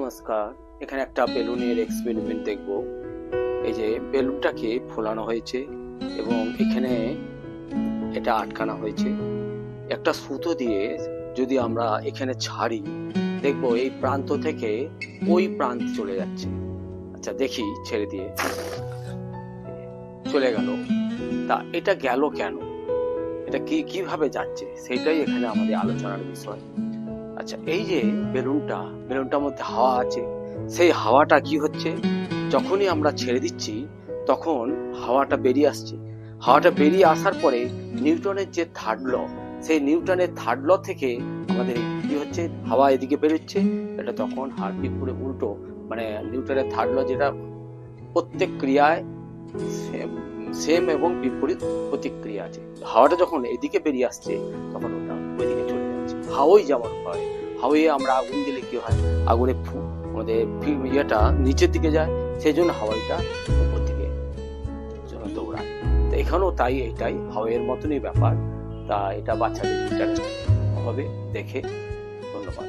নমস্কার। এখানে একটা বেলুনের এক্সপেরিমেন্ট দেখব। এই যে বেলুনটাকে ফোলানো হয়েছে এবং এখানে এটা আটকানো হয়েছে একটা সুতো দিয়ে। যদি আমরা এখানে ছাড়ি, দেখবো এই প্রান্ত থেকে ওই প্রান্তে চলে যাচ্ছে। আচ্ছা দেখি, ছেড়ে দিয়ে চলে গেল। তা এটা গেল কেন, এটা কিভাবে যাচ্ছে, সেটাই এখানে আমাদের আলোচনার বিষয়। আচ্ছা, এই যে বেলুনটার মধ্যে হাওয়া আছে, সেই হাওয়াটা কি হচ্ছে, যখনই আমরা ছেড়ে দিচ্ছি তখন হাওয়াটা বেরিয়ে আসছে। হাওয়াটা বেরিয়ে আসার পরে নিউটনের যে থার্ড ল, সেই নিউটনের থার্ড ল থেকে আমাদের কি হচ্ছে, হাওয়া এদিকে বেরোচ্ছে। এটা তখন হার্টবিট পুরো উল্টো, মানে নিউটনের থার্ড ল যেটা প্রত্যেক ক্রিয়ায় সেম এবং বিপরীত প্রতিক্রিয়া আছে। হাওয়াটা যখন এদিকে বেরিয়ে আসছে তখন ওটা ওইদিকে চলে যাচ্ছে। হাওয়াই যেমন হয়, হাওয়ায় আমরা আগুন দিলে কি হয়, আগুনে আমাদের ইয়েটা নিচের দিকে যায়, সেই জন্য হাওয়াইটা উপর দিকে দৌড়ায়। তো এখানেও তাই, এটাই হাওয়াইয়ের মতনই ব্যাপার। তা এটা বাচ্চাদের ইন্টারেস্ট হবে দেখে। ধন্যবাদ।